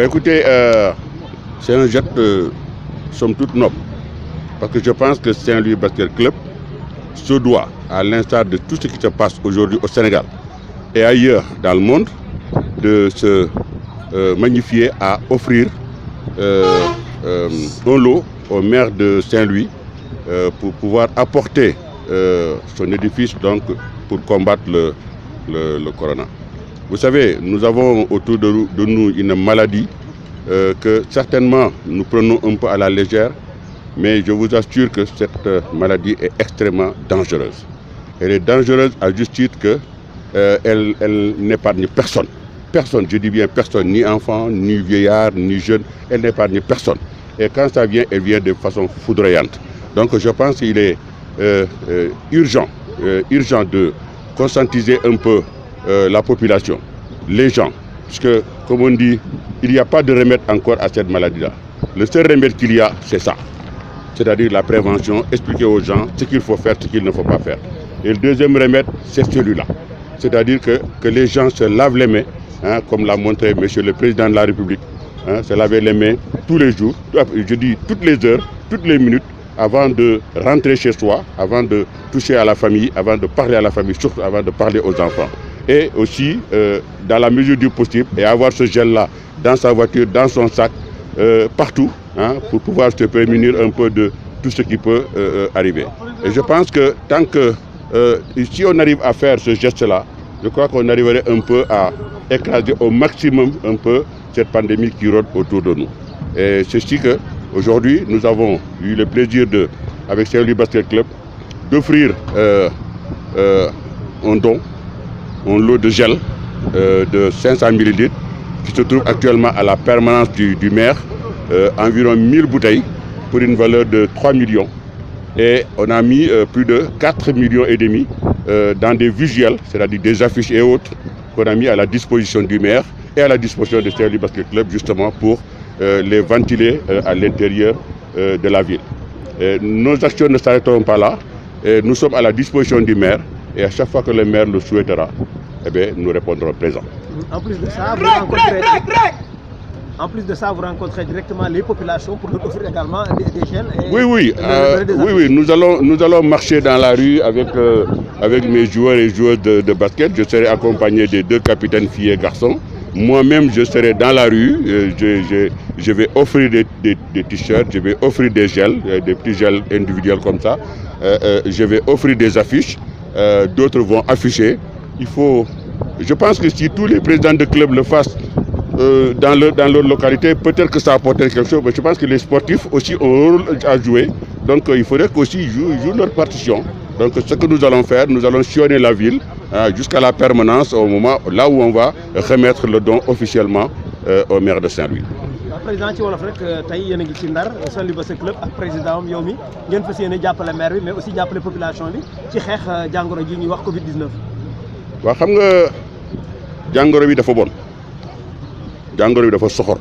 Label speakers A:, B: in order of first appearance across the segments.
A: Écoutez, c'est un geste somme toute noble. Parce que je pense que Saint-Louis Basket Club se doit, à l'instar de tout ce qui se passe aujourd'hui au Sénégal et ailleurs dans le monde, de se magnifier à offrir un lot au maire de Saint-Louis pour pouvoir apporter son édifice donc, pour combattre le corona. Vous savez, nous avons autour de nous une maladie que certainement nous prenons un peu à la légère, mais je vous assure que cette maladie est extrêmement dangereuse. Elle est dangereuse à juste titre qu'elle n'épargne personne. Personne, je dis bien personne, ni enfant, ni vieillard, ni jeune, elle n'épargne personne. Et quand ça vient, elle vient de façon foudroyante. Donc je pense qu'il est urgent de conscientiser un peu la population, les gens. Parce que, comme on dit, il n'y a pas de remède encore à cette maladie-là. Le seul remède qu'il y a, c'est ça. C'est-à-dire la prévention, expliquer aux gens ce qu'il faut faire, ce qu'il ne faut pas faire. Et le deuxième remède, c'est celui-là. C'est-à-dire que les gens se lavent les mains, hein, comme l'a montré Monsieur le Président de la République, hein, se laver les mains tous les jours, je dis toutes les heures, toutes les minutes, avant de rentrer chez soi, avant de toucher à la famille, avant de parler à la famille, surtout avant de parler aux enfants. Et aussi, dans la mesure du possible, et avoir ce gel-là dans sa voiture, dans son sac, partout, hein, pour pouvoir se prémunir un peu de tout ce qui peut arriver. Et je pense que tant que, si on arrive à faire ce geste-là, je crois qu'on arriverait un peu à écraser au maximum un peu cette pandémie qui rôde autour de nous. Et c'est ce que aujourd'hui nous avons eu le plaisir avec Saint-Louis Basket Club, d'offrir un don, un lot de gel de 500 ml qui se trouve actuellement à la permanence du maire, environ 1000 bouteilles pour une valeur de 3 millions. Et on a mis plus de 4,5 millions dans des visuels, c'est-à-dire des affiches et autres, qu'on a mis à la disposition du maire et à la disposition de Saint-Louis Basket Club, justement pour les ventiler à l'intérieur de la ville. Nos actions ne s'arrêteront pas là. Nous sommes à la disposition du maire et à chaque fois que le maire le souhaitera, eh bien, nous répondrons présent.
B: En plus de ça, vous rencontrez directement les populations pour leur offrir également des gels.
A: Oui, nous allons marcher dans la rue avec mes joueurs et joueuses de basket. Je serai accompagné des 2 capitaines filles et garçons. Moi-même, je serai dans la rue. Je vais offrir des t-shirts, je vais offrir des gels, des petits gels individuels comme ça. Je vais offrir des affiches. D'autres vont afficher. Je pense que si tous les présidents de clubs le fassent dans leur localité, peut-être que ça apporterait quelque chose. Mais je pense que les sportifs aussi ont un rôle à jouer. Donc il faudrait qu'aussi ils jouent leur partition. Donc ce que nous allons faire, nous allons sillonner la ville jusqu'à la permanence, au moment là où on va remettre le don officiellement au maire de Saint-Louis.
B: Président ci wolof rek tey yéen a ngi ci Ndar Saint-Louis Basket Club ak président am yow mi ngeen fas yéene jàppale maire bi mais aussi jàppale population bi ci xeex jàngoro ji ñuy wax Covid-19.
A: waaw xam nga jàngoro bi dafa bon jàngoro bi dafa soxor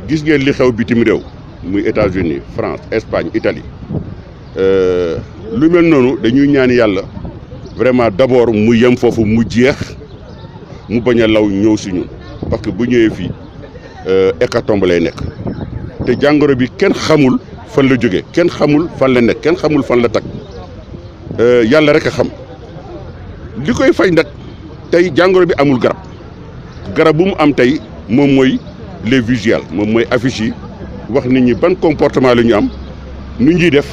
A: gis ngeen li xew bitim réew muy États-Unis, France, Espagne, Italie lu mel noonu dañuy ñaan yàlla vraiment d'abord mu yem foofu mu jeex mu bañ a law ñëw si ñun. Parce que bu ñëwee fii hécatombe lay nekk te jàngoro bi kenn xamul fan la jógee kenn xamul fan la nekk kenn xamul fan la tag yàlla rek a xam li koy faj nag tey jàngoro bi amul garab bu mu am tey moom mooy les visuels moom mooy affiches yi wax nit ñi ban comportement la ñu am nu ñuy def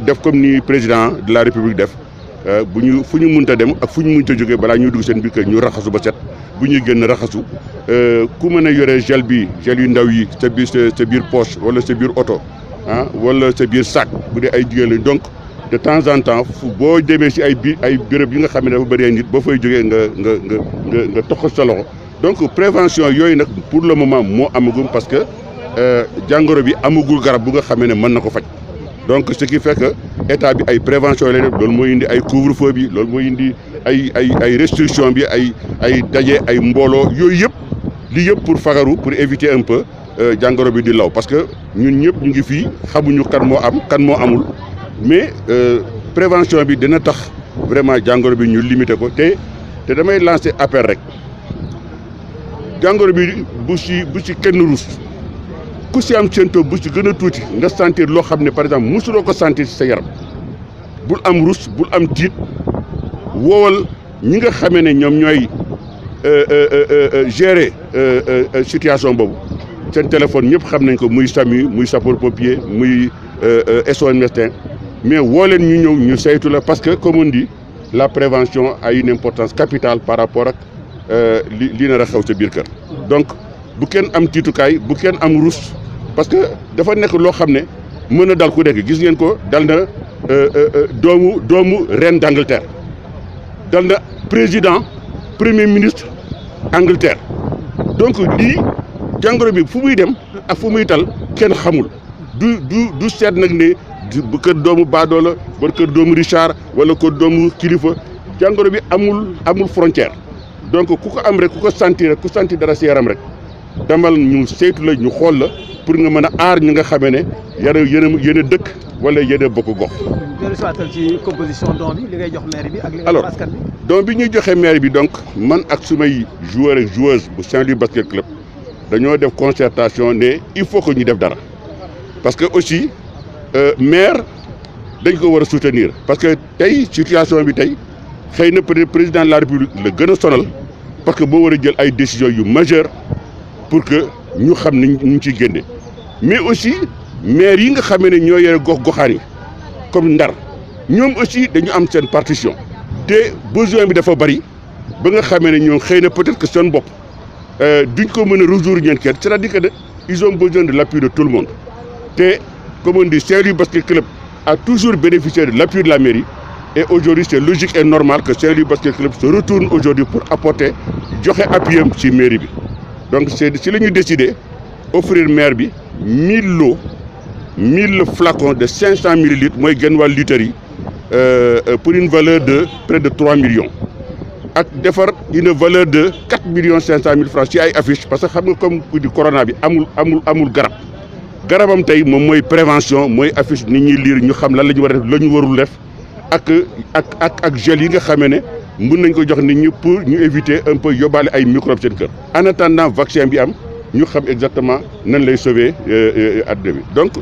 A: def comme ni président de la république def fu ñu mënta dem ak fu ñu mënta jógee balaa ñuy dugg seen biir kër ñu raxasu ba set bu ñuy génn raxasu ku mën a yore gel yu ndaw yi sa biir poche wala sa biir oto wala sa biir sac bu dee ay jigéen lañ donc de temps en temps boo demee si ay béréb yi nga xam ne dafa bëri ay nit ba fay jógee nga toq sa loxo donc prévention yooyu nag pour le moment moo amagum parce que jàngoro bi amagul garab bu nga xamee ne mën na ko faj. Donc ce qui fait que état bi ay prévention lay def loolu mooy indi ay couvre-feu bi loolu mooy indi ay restriction bi ay daje ay mbooloo yooyu yëpp lii yëpp pour fagaru pour éviter un peu jàngoro bi di law parce que ñun ñëpp ñu ngi fii xamuñu kan moo am kan moo amul mais prévention bi dina tax vraiment jàngoro bi ñu limiter ko te damay lancer appel rek jàngoro bi bu ci kenn rus ku si am symptôme bu ci gën a tuuti nga sentir loo xam ne par exemple mosuloo ko sentir ci sa yaram bul am rus bul am tiit woowal ñi nga xamee ne ñoom ñooy gérer situation boobu seen téléphone ñëpp xam nañ ko muy SAMU muy sapeur pompier muy SOS médecin mais woo leen ñu ñëw ñu saytu la parce que comme on dit la prévention a une importance capitale par rapport ak li nar a xew sa biir kër donc bu kenn am tiitukaay bu kenn am rus parce que dafa nekk loo xam ne mën na dal ku nekk gis ngeen ko dal na doomu reine d'Angleterre dal na président premier ministre Angleterre donc lii jàngoro bi fu muy dem ak fu muy tal kenn xamul du seet nag ne bu kër doomu baadoola ba kër doomu Richard wala kër doomu kilifa jàngoro bi amul frontière donc ku ko am rek ku ko sentir rek ku sentir dara si yaram rek demal ñu saytu la ñu xool la pour nga mën a aar ñi nga xamee ne yéen a dëkk wala yéen a bokk gox.
B: jërëjëf Fatal ci composition don bi li ngay jox maire bi ak li ngay jox askan bi.
A: don bi ñuy joxe maire bi donc man ak sumay joueur ak joueuse bu Saint-Louis basket club dañoo def concertation ne il faut que ñu def dara parce que aussi maire dañ ko war a soutenir parce que tey situation bi tey xëy na peut-être président de la république la gën a sonal parce que boo war a jël ay décisions yu majeures pour que ñu xam ne ñu ciy génne mais aussi maire yi nga xamee ne ñoo yore gox-goxaan yi comme Ndar ñoom aussi dañu am seen partition te besoin bi dafa bari ba nga xamee ne ñoom xëy na peut-être que seen bopp duñ ko mën a résoudre ñeen kenn c'est-à-dire que ils ont besoin de l'appui de tout le monde te comme on dit Saint-Louis Basket Club a toujours bénéficié de l'appui de la mairie et aujourd'hui c'est logique et normal que Saint-Louis Basket Club se retourne aujourd'hui pour apporter joxe appui am ci mairie bi donc c'est si la ñu décidé offrir maire bi 1000 flacons de 500 millilitres mooy genn wàll litres yi pour une valeur de près de 3 millions ak defar une valeur de 4 millions 500 000 francs ci ay affiches parce que xam nga comme di corona bi amul garabam tey moom mooy prévention mooy affiche nit ñi lire ñu xam lan la ñu war a def la ñu warul def ak gel yi nga xamee ne mën nañ ko jox nit ñi pour ñu éviter un peu yóbbaale ay microbes seen kër en attendant vaccin bi am ñu xam exactement nan lay sauver adduna bi donc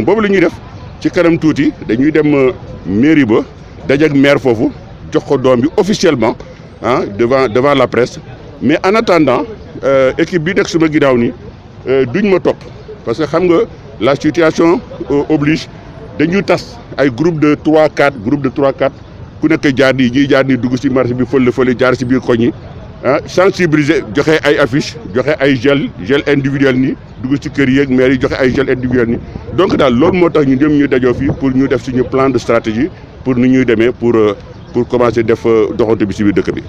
A: boobu la ñuy def ci kanam tuuti dañuy dem mairie ba dajeek maire foofu jox ko doom bi officiellement devant la presse mais en attendant équipe bi nekk suma ginnaaw ni duñ ma topp parce que xam nga la situation oblige dañuy tas ay groupe de 3-4 ku nekk jaar nii dugg ci marché bi fële jaar ci biir koñ yi sensibiliser joxe ay affiche joxe ay gel individuel nii dugg ci kër yeeg maire yi joxe ay gel individuel nii donc daal loolu moo tax ñu dem ñu dajoo fii pour ñu def suñu plan de stratégie pour nu ñuy demee pour commencer def doxantu bi ci biir dëkk bi.